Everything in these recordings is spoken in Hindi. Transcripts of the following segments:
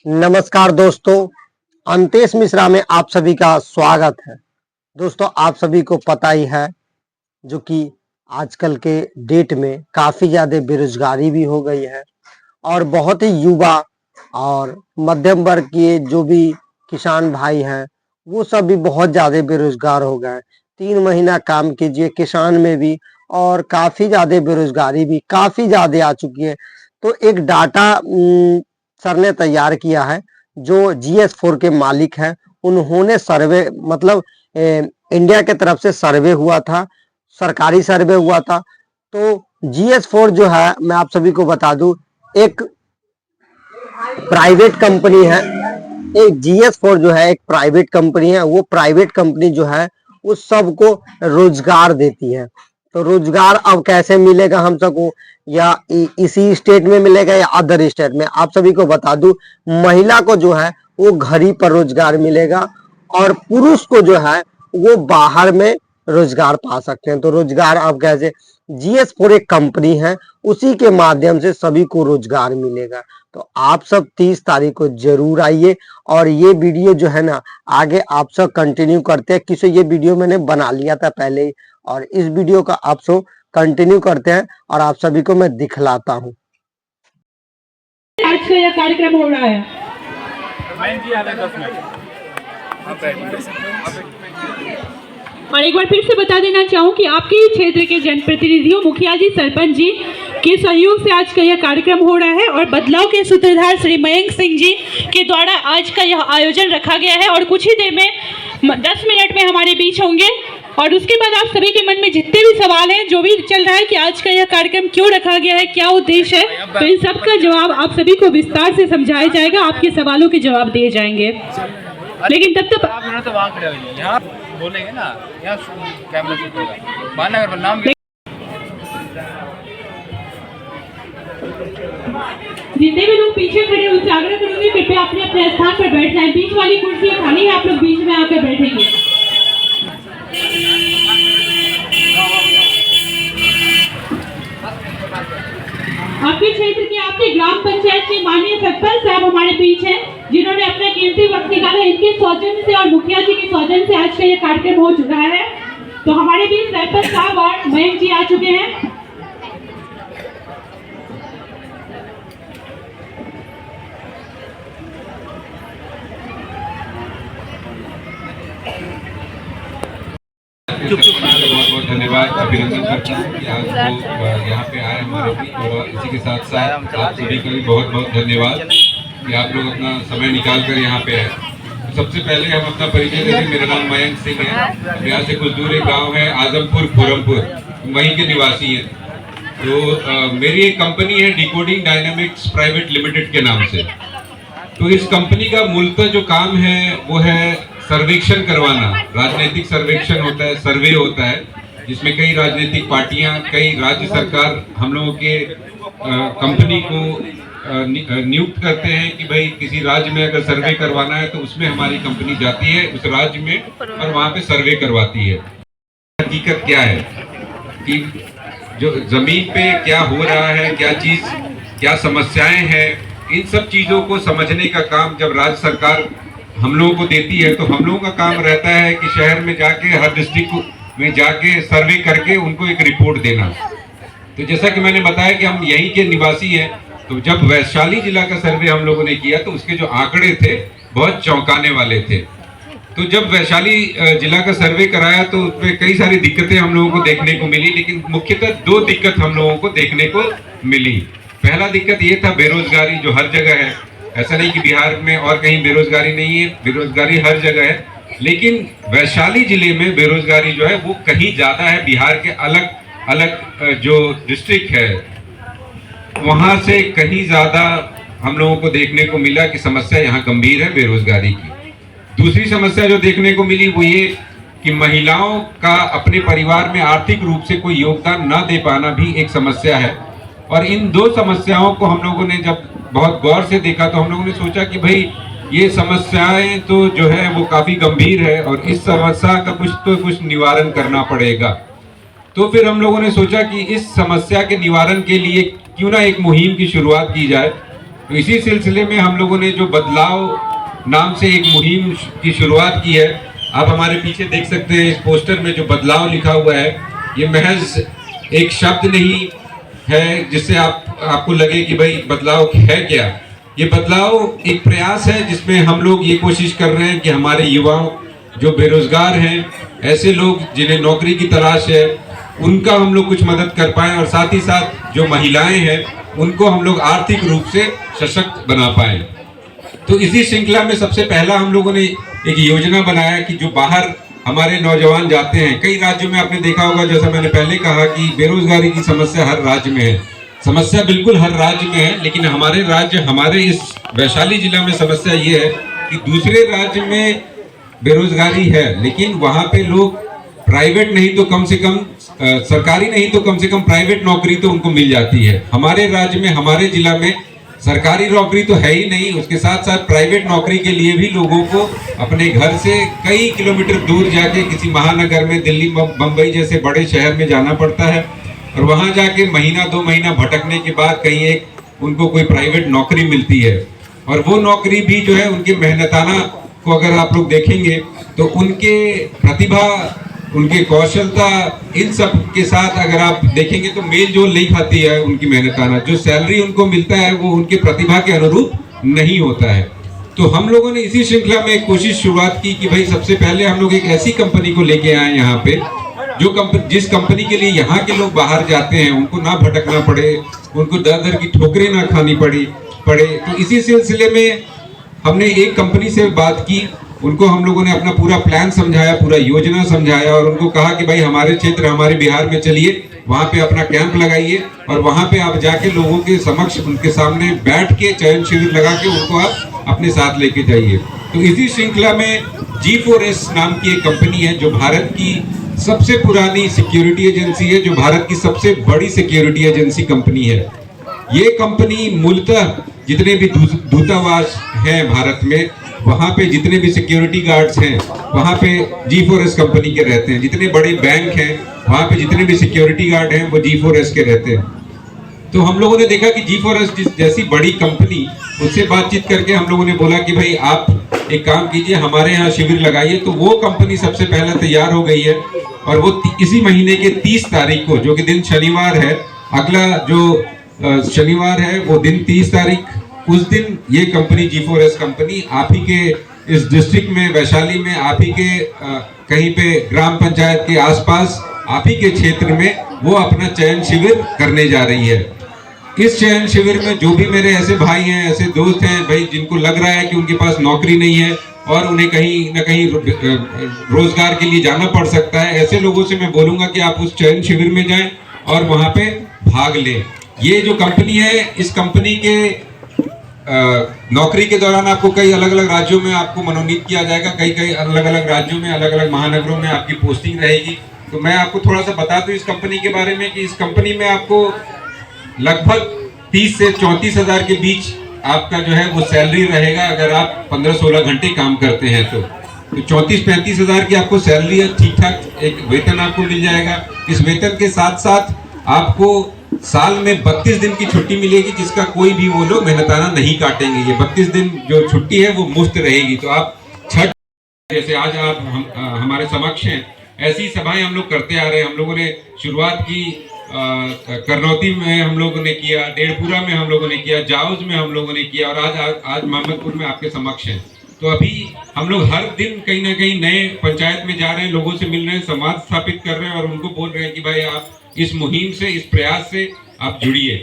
नमस्कार दोस्तों, अंतेश मिश्रा में आप सभी का स्वागत है। दोस्तों, आप सभी को पता ही है जो कि आजकल के डेट में काफ़ी ज़्यादा बेरोज़गारी भी हो गई है और बहुत ही युवा और मध्यम वर्ग के जो भी किसान भाई हैं, वो सब भी बहुत ज़्यादा बेरोज़गार हो गए हैं। 3 महीना काम कीजिए किसान में भी और काफ़ी ज़्यादा बेरोज़गारी भी काफ़ी ज़्यादा आ चुकी है। तो एक डाटा सर ने तैयार किया है, जो जीएस4 के मालिक हैं, उन्होंने सर्वे मतलब इंडिया के तरफ से सर्वे हुआ था, सरकारी सर्वे हुआ था। तो जीएस4 जो है, मैं आप सभी को बता दूं, एक प्राइवेट कंपनी है। एक जीएस4 जो है एक प्राइवेट कंपनी है। वो प्राइवेट कंपनी जो है वो सबको रोजगार देती है। तो रोजगार अब कैसे मिलेगा हम सबको, या इसी स्टेट में मिलेगा या अदर स्टेट में? आप सभी को बता दूं, महिला को जो है वो घर ही पर रोजगार मिलेगा और पुरुष को जो है वो बाहर में रोजगार पा सकते हैं। तो रोजगार अब कैसे? जीएस4 एक कंपनी है, उसी के माध्यम से सभी को रोजगार मिलेगा। तो आप सब 30 तारीख को जरूर आइए और ये वीडियो जो है ना, आगे आप सब कंटिन्यू करते हैं। किसी ये वीडियो मैंने बना लिया था पहले ही, और इस वीडियो का आप सब कंटिन्यू करते हैं और आप सभी को मैं दिखलाता हूँ। आज का यह कार्यक्रम हो रहा है। और एक बार फिर से बता देना चाहूँ कि आपके क्षेत्र के जनप्रतिनिधियों, मुखिया जी, सरपंच जी के सहयोग से आज का यह कार्यक्रम हो रहा है और बदलाव के सूत्रधार श्री मयंक सिंह जी के द्वारा आज का यह आयोजन रखा गया है। और कुछ ही देर में 10 मिनट में हमारे बीच होंगे और उसके बाद आप सभी के मन में जितने भी सवाल हैं, जो भी चल रहा है कि आज का यह कार्यक्रम क्यों रखा गया है, क्या उद्देश्य है, तो इन सब का जवाब आप सभी को विस्तार से समझाया जाएगा। आपके सवालों के जवाब दिए जाएंगे। लेकिन तब तक आप तो वहाँ खड़े हो जाइए, यहाँ बोलेंगे ना, यहाँ कैमरा शूट होगा। बानगर पर नाम जितने भी लोग पीछे खड़े हैं उनसे आग्रह करूंगी कृपया अपने अपने स्थान पर बैठ जाएं। बीच वाली कुर्सी खाली है, आप लोग बीच में आकर बैठेंगे। आपके क्षेत्र के आपके ग्राम पंचायत के माननीय सरपंच साहब हमारे बीच हैं, जिन्होंने अपना कीमती वक्त निकाला। इनके सौजन्य से और मुखिया जी के सौजन्य से आज का ये कार्यक्रम हो चुका है। तो हमारे बीच सरपंच साहब और मयंक जी आ चुके हैं। बहुत बहुत धन्यवाद, अभिनंदन करता हूँ कि आज वो यहाँ पे आए हमारे बीच। और इसी के साथ साथ आप सभी का भी बहुत बहुत धन्यवाद कि आप लोग अपना समय निकाल कर यहाँ पे आए। तो सबसे पहले हम अपना परिचय देते। मेरा नाम मयंक सिंह है। यहाँ से कुछ दूर एक गाँव है आजमपुर खुरमपुर, वहीं के निवासी हैं। तो मेरी एक कंपनी है डिकोडिंग डायनामिक्स प्राइवेट लिमिटेड के नाम से। तो इस कंपनी का मूलतः जो काम है वो है सर्वेक्षण करवाना। राजनीतिक सर्वेक्षण होता है, सर्वे होता है, जिसमें कई राजनीतिक पार्टियां, कई राज्य सरकार हम लोगों के कंपनी को नियुक्त करते हैं कि भाई किसी राज्य में अगर सर्वे करवाना है तो उसमें हमारी कंपनी जाती है उस राज्य में और वहाँ पे सर्वे करवाती है। हकीकत क्या है कि जो जमीन पे क्या हो रहा है, क्या समस्याएं हैं, इन सब चीजों को समझने का काम जब राज्य सरकार हम लोगों को देती है तो हम लोगों का काम रहता है कि शहर में जाके, हर डिस्ट्रिक्ट में जाके सर्वे करके उनको एक रिपोर्ट देना। तो जैसा कि मैंने बताया कि हम यहीं के निवासी हैं, तो जब वैशाली जिला का सर्वे हम लोगों ने किया तो उसके जो आंकड़े थे बहुत चौंकाने वाले थे। तो जब वैशाली जिला का सर्वे कराया तो उसमें कई सारी दिक्कतें हम लोगों को देखने को मिली, लेकिन मुख्यतः 2 दिक्कत हम लोगों को देखने को मिली। पहला दिक्कत ये था बेरोजगारी, जो हर जगह है। ऐसा नहीं कि बिहार में और कहीं बेरोजगारी नहीं है, बेरोजगारी हर जगह है, लेकिन वैशाली जिले में बेरोजगारी जो है वो कहीं ज्यादा है। बिहार के अलग अलग जो डिस्ट्रिक्ट है वहां से कहीं ज्यादा हम लोगों को देखने को मिला कि समस्या यहाँ गंभीर है बेरोजगारी की। दूसरी समस्या जो देखने को मिली वो ये कि महिलाओं का अपने परिवार में आर्थिक रूप से कोई योगदान न दे पाना भी एक समस्या है। और इन 2 समस्याओं को हम लोगों ने जब बहुत गौर से देखा तो हम लोगों ने सोचा कि भाई ये समस्याएं तो जो है वो काफी गंभीर है और इस समस्या का कुछ निवारण करना पड़ेगा। तो फिर हम लोगों ने सोचा कि इस समस्या के निवारण के लिए क्यों ना एक मुहिम की शुरुआत की जाए। तो इसी सिलसिले में हम लोगों ने जो बदलाव नाम से एक मुहिम की शुरुआत की है। आप हमारे पीछे देख सकते हैं इस पोस्टर में जो बदलाव लिखा हुआ है, ये महज एक शब्द नहीं है जिससे आपको लगे कि भाई बदलाव है क्या। ये बदलाव एक प्रयास है जिसमें हम लोग ये कोशिश कर रहे हैं कि हमारे युवाओं जो बेरोजगार हैं, ऐसे लोग जिन्हें नौकरी की तलाश है, उनका हम लोग कुछ मदद कर पाएं और साथ ही साथ जो महिलाएं हैं उनको हम लोग आर्थिक रूप से सशक्त बना पाएं। तो इसी श्रृंखला में सबसे पहला हम लोगों ने एक योजना बनाया कि जो बाहर हमारे नौजवान जाते हैं, कई राज्यों में आपने देखा होगा, जैसा मैंने पहले कहा कि बेरोजगारी की समस्या हर राज्य में है। समस्या बिल्कुल हर राज्य में है, लेकिन हमारे राज्य, हमारे इस वैशाली जिला में समस्या ये है कि दूसरे राज्य में बेरोजगारी है, लेकिन वहाँ पे लोग प्राइवेट नहीं तो कम से कम सरकारी नहीं तो कम से कम प्राइवेट नौकरी तो उनको मिल जाती है। हमारे राज्य में, हमारे जिला में सरकारी नौकरी तो है ही नहीं, उसके साथ साथ प्राइवेट नौकरी के लिए भी लोगों को अपने घर से कई किलोमीटर दूर जाके किसी महानगर में, दिल्ली, बम्बई जैसे बड़े शहर में जाना पड़ता है और वहां जाके महीना 2 महीना भटकने के बाद कहीं एक उनको कोई प्राइवेट नौकरी मिलती है। और वो नौकरी भी जो है उनके मेहनताना को अगर आप लोग देखेंगे तो उनके प्रतिभा, उनके कौशलता, इन सब के साथ अगर आप देखेंगे तो मेल जोल नहीं खाती है उनकी मेहनताना। जो सैलरी उनको मिलता है वो उनके प्रतिभा के अनुरूप नहीं होता है। तो हम लोगों ने इसी श्रृंखला में एक कोशिश शुरुआत की कि भाई सबसे पहले हम लोग एक ऐसी कंपनी को लेके आए यहाँ पे जिस कंपनी के लिए यहाँ के लोग बाहर जाते हैं उनको ना भटकना पड़े, उनको दर दर की ठोकरें ना खानी पड़े। तो इसी सिलसिले में हमने एक कंपनी से बात की, उनको हम लोगों ने अपना पूरा प्लान समझाया, पूरा योजना समझाया और उनको कहा कि भाई हमारे क्षेत्र, हमारे बिहार में चलिए, वहाँ पे अपना कैंप लगाइए और वहाँ पे आप जाके लोगों के समक्ष, उनके सामने बैठ के चयन शिविर लगा के उनको आप अपने साथ लेके जाइए। तो इसी श्रृंखला में G4S नाम की एक कंपनी है जो भारत की सबसे पुरानी सिक्योरिटी एजेंसी है, जो भारत की सबसे बड़ी सिक्योरिटी एजेंसी कंपनी है। ये कंपनी मूलतः जितने भी दूतावास हैं भारत में, वहाँ पे जितने भी सिक्योरिटी गार्ड्स हैं वहाँ पे G4S कंपनी के रहते हैं। जितने बड़े बैंक हैं वहाँ पे जितने भी सिक्योरिटी गार्ड हैं वो G4S के रहते हैं। तो हम लोगों ने देखा कि G4S जैसी बड़ी कंपनी, उससे बातचीत करके हम लोगों ने बोला कि भाई आप एक काम कीजिए, हमारे यहाँ शिविर लगाइए। तो वो कंपनी सबसे पहले तैयार हो गई है और वो इसी महीने के 30 तारीख को, जो कि दिन शनिवार है, अगला जो शनिवार है वो दिन 30 तारीख, उस दिन ये कंपनी G4S कंपनी आप ही के इस डिस्ट्रिक्ट में, वैशाली में, आप ही के कहीं पे ग्राम पंचायत के आसपास, आप ही के क्षेत्र में वो अपना चयन शिविर करने जा रही है। इस चयन शिविर में जो भी मेरे ऐसे भाई हैं, ऐसे दोस्त हैं भाई जिनको लग रहा है कि उनके पास नौकरी नहीं है और उन्हें कहीं ना कहीं रोजगार के लिए जाना पड़ सकता है, ऐसे लोगों से मैं बोलूंगा कि आप उस चयन शिविर में जाएं और वहां पे भाग लें। ये जो कंपनी है, इस कंपनी के नौकरी के दौरान आपको कई अलग अलग राज्यों में आपको मनोनीत किया जाएगा, कई अलग अलग राज्यों में, अलग अलग महानगरों में आपकी पोस्टिंग रहेगी। तो मैं आपको थोड़ा सा बता दूं इस कंपनी के बारे में कि इस कंपनी में आपको लगभग 30 से 34 हजार के बीच आपका जो है वो सैलरी रहेगा अगर आप 15-16 घंटे काम करते हैं। तो 34-35 हजार की आपको सैलरी है, ठीक ठाक एक वेतन आपको मिल जाएगा। इस वेतन के साथ साथ आपको साल में 32 दिन की छुट्टी मिलेगी, जिसका कोई भी वो लोग मेहनताना नहीं काटेंगे। ये 32 दिन जो छुट्टी है वो मुफ्त रहेगी। तो आप छठ, जैसे आज आप हमारे समक्ष हैं, ऐसी सभाएं हम लोग करते आ रहे हैं। हम लोगों ने शुरुआत की करनौती में हम लोगों ने किया, डेढ़पुरा में हम लोगों ने किया, जाउज में हम लोगों ने किया और आज मोहम्मदपुर में आपके समक्ष हैं। तो अभी हम लोग हर दिन कहीं ना कहीं नए पंचायत में जा रहे हैं, लोगों से मिल रहे हैं, संवाद स्थापित कर रहे हैं और उनको बोल रहे हैं कि भाई आप इस मुहिम से, इस प्रयास से आप जुड़िए।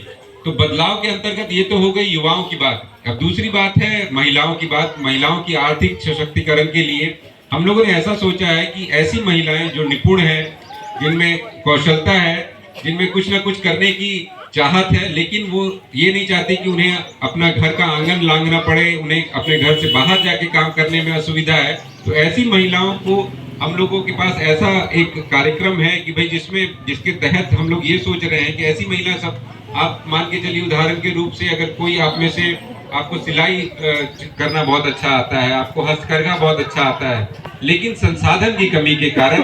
तो बदलाव के अंतर्गत ये तो हो गई युवाओं की बात। अब दूसरी बात है महिलाओं की बात। महिलाओं की आर्थिक सशक्तिकरण के लिए हम लोगों ने ऐसा सोचा है कि ऐसी महिलाएं जो निपुण हैं, जिनमें कौशलता है, जिनमें कुछ ना कुछ करने की चाहत है, लेकिन वो ये नहीं चाहती कि उन्हें अपना घर का आंगन लांघना पड़े, उन्हें अपने घर से बाहर जाके काम करने में असुविधा है। तो ऐसी महिलाओं को हम लोगों के पास ऐसा एक कार्यक्रम है कि भाई जिसके तहत हम लोग ये सोच रहे हैं कि ऐसी महिला सब, आप मान के चलिए उदाहरण के रूप से, अगर कोई आप में से आपको सिलाई करना बहुत अच्छा आता है, आपको हस्तकरघा बहुत अच्छा आता है, लेकिन संसाधन की कमी के कारण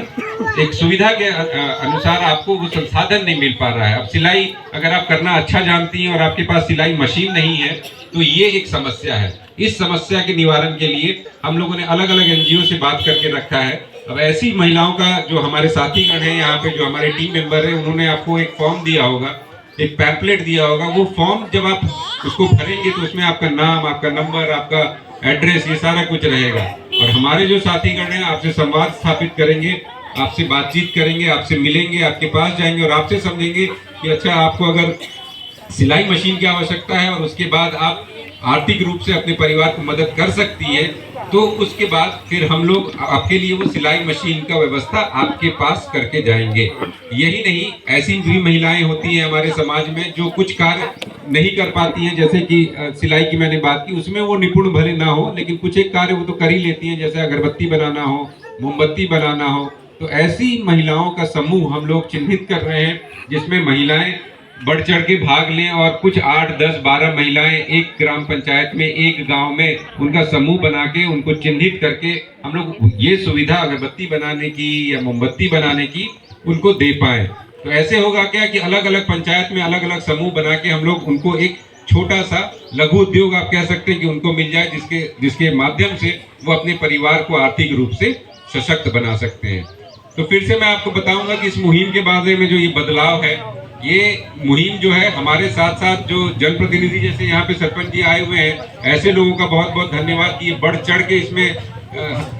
एक सुविधा के अनुसार आपको वो संसाधन नहीं मिल पा रहा है। अब सिलाई अगर आप करना अच्छा जानती हैं और आपके पास सिलाई मशीन नहीं है तो ये एक समस्या है। इस समस्या के निवारण के लिए हम लोगों ने अलग अलग एनजीओ से बात करके रखा है। अब ऐसी महिलाओं का जो हमारे साथीगण हैं यहाँ पे, जो हमारे टीम मेंबर हैं, उन्होंने आपको एक फॉर्म दिया होगा, एक पैम्पलेट दिया होगा। वो फॉर्म जब आप उसको भरेंगे तो उसमें आपका नाम, आपका नंबर, आपका एड्रेस, ये सारा कुछ रहेगा। और हमारे जो साथीगण हैं आपसे संवाद स्थापित करेंगे, आपसे बातचीत करेंगे, आपसे मिलेंगे, आपके पास जाएंगे और आपसे समझेंगे कि अच्छा आपको अगर सिलाई मशीन की आवश्यकता है और उसके बाद आप आर्थिक रूप से अपने परिवार को मदद कर सकती है, तो उसके बाद फिर हम लोग आपके लिए वो सिलाई मशीन का व्यवस्था आपके पास करके जाएंगे। यही नहीं, ऐसी भी महिलाएं होती हैं हमारे समाज में जो कुछ कार्य नहीं कर पाती हैं, जैसे कि सिलाई की मैंने बात की, उसमें वो निपुण भले ना हो लेकिन कुछ एक कार्य वो तो कर ही लेती हैं, जैसे अगरबत्ती बनाना हो, मोमबत्ती बनाना हो। तो ऐसी महिलाओं का समूह हम लोग चिन्हित कर रहे हैं जिसमें महिलाएं बढ़ चढ़ के भाग लें और कुछ 8, 10, 12 महिलाएं एक ग्राम पंचायत में, एक गांव में उनका समूह बना के उनको चिन्हित करके हम लोग ये सुविधा अगरबत्ती बनाने की या मोमबत्ती बनाने की उनको दे पाए। तो ऐसे होगा क्या कि अलग अलग पंचायत में अलग अलग समूह बना के हम लोग उनको एक छोटा सा लघु उद्योग आप कह सकते हैं कि उनको मिल जाए, जिसके माध्यम से वो अपने परिवार को आर्थिक रूप से सशक्त बना सकते हैं। तो फिर से मैं आपको बताऊंगा कि इस मुहिम के बारे में जो ये बदलाव है, ये मुहिम जो है हमारे साथ साथ जो जनप्रतिनिधि जैसे यहाँ पे सरपंच जी आए हुए हैं, ऐसे लोगों का बहुत बहुत धन्यवाद कि ये बढ़ चढ़ के इसमें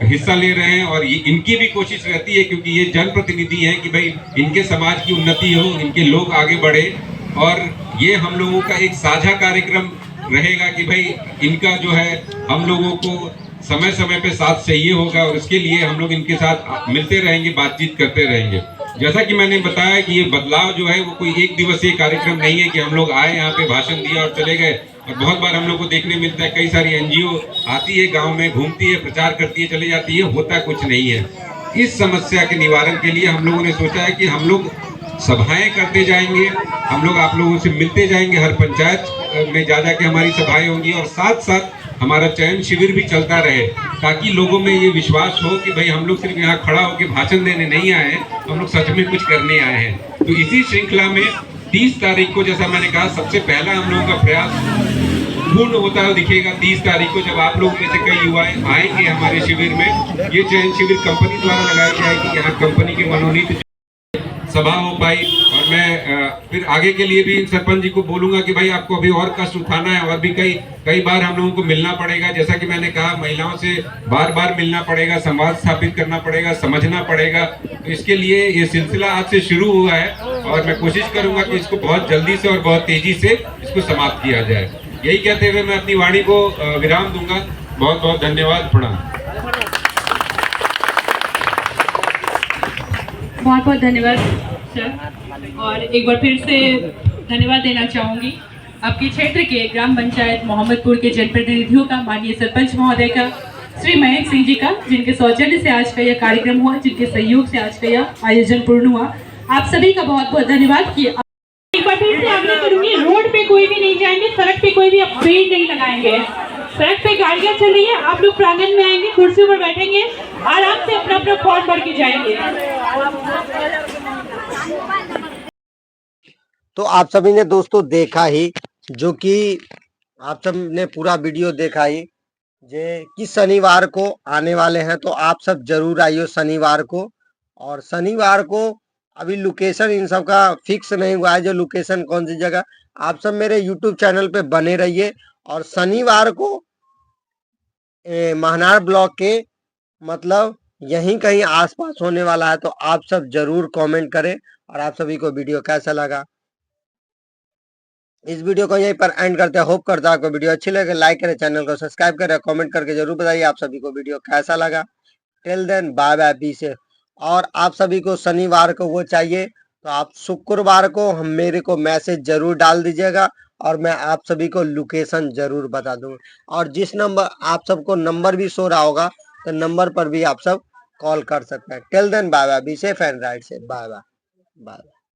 हिस्सा ले रहे हैं। और ये इनकी भी कोशिश रहती है, क्योंकि ये जनप्रतिनिधि हैं, कि भाई इनके समाज की उन्नति हो, इनके लोग आगे बढ़े। और ये हम लोगों का एक साझा कार्यक्रम रहेगा कि भाई इनका जो है हम लोगों को समय समय पे साथ चाहिए होगा और इसके लिए हम लोग इनके साथ मिलते रहेंगे, बातचीत करते रहेंगे। जैसा कि मैंने बताया कि ये बदलाव जो है वो कोई एक दिवसीय कार्यक्रम नहीं है कि हम लोग आए यहाँ पे भाषण दिया और चले गए। और बहुत बार हम लोग को देखने मिलता है कई सारी एनजीओ आती है, गांव में घूमती है, प्रचार करती है, चली जाती है, होता कुछ नहीं है। इस समस्या के निवारण के लिए हम लोगों ने सोचा है कि हम लोग सभाएं करते जाएंगे, हम लोग आप लोगों से मिलते जाएंगे, हर पंचायत में जा के हमारी सभाएं होंगी और साथ साथ हमारा चयन शिविर भी चलता रहे, ताकि लोगों में ये विश्वास हो कि भाई हम लोग सिर्फ यहाँ खड़ा होकर भाषण देने नहीं आए हैं, हम लोग सच में कुछ करने आए हैं। तो इसी श्रृंखला में 30 तारीख को, जैसा मैंने कहा, सबसे पहला हम लोगों का प्रयास पूर्ण होता हुआ दिखेगा 30 तारीख को, जब आप लोग में से कई युवाएं आएंगे हमारे शिविर में। ये चयन शिविर कंपनी द्वारा लगाई जाएगी, यहाँ कंपनी के मनोनीत सभा हो पाई। और मैं फिर आगे के लिए भी सरपंच जी को बोलूंगा कि भाई आपको अभी और कष्ट उठाना है और भी कई बार हम लोगों को मिलना पड़ेगा। जैसा कि मैंने कहा, महिलाओं से बार बार मिलना पड़ेगा, संवाद स्थापित करना पड़ेगा, समझना पड़ेगा। तो इसके लिए ये सिलसिला आज से शुरू हुआ है और मैं कोशिश करूंगा कि इसको बहुत जल्दी से और बहुत तेजी से इसको समाप्त किया जाए। यही कहते हुए मैं अपनी वाणी को विराम दूंगा। बहुत बहुत धन्यवाद, प्रणाम। बहुत बहुत धन्यवाद सर। और एक बार फिर से धन्यवाद देना चाहूँगी आपके क्षेत्र के ग्राम पंचायत मोहम्मदपुर के जनप्रतिनिधियों का, माननीय सरपंच महोदय का, श्री मयंक सिंह जी का, जिनके सौजन्य से आज का यह कार्यक्रम हुआ, जिनके सहयोग से आज का यह आयोजन पूर्ण हुआ। आप सभी का बहुत बहुत धन्यवाद। कि एक बार फिर से आग्रह करूँगी, रोड पे कोई भी नहीं जाएंगे, सड़क पे कोई भी आप पेड़ नहीं लगाएंगे। सड़क पे गाड़ियाँ चल रही है, आप लोग प्रांगण में आएंगे, कुर्सी पर बैठेंगे, आराम से अपना अपना फॉर्म भर के जाएंगे। तो आप सभी ने दोस्तों देखा ही, जो कि आप सब ने पूरा वीडियो देखा ही, जे कि शनिवार को आने वाले हैं, तो आप सब जरूर आइए शनिवार को। और शनिवार को अभी लोकेशन इन सब का फिक्स नहीं हुआ है, जो लोकेशन कौन सी जगह, आप सब मेरे यूट्यूब चैनल पे बने रहिए। और शनिवार को महनार ब्लॉक के मतलब यहीं कहीं आसपास होने वाला है, तो आप सब जरूर कमेंट करें। और आप सभी को वीडियो कैसा लगा, इस वीडियो को यहीं पर एंड करते हैं। होप करता है आपको वीडियो अच्छी लगे, लाइक करें, चैनल को सब्सक्राइब करें, कमेंट करके जरूर बताइए आप सभी को वीडियो कैसा लगा। Till then bye bye, be safe. और आप सभी को शनिवार को वो चाहिए तो आप शुक्रवार को मेरे को मैसेज जरूर डाल दीजिएगा और मैं आप सभी को लोकेशन जरूर बता दूंगा। और जिस नंबर आप सबको नंबर भी शो रहा होगा, तो नंबर पर भी आप सब कॉल कर सकते हैं। Till then bye bye, be safe and right safe. Bye bye bye.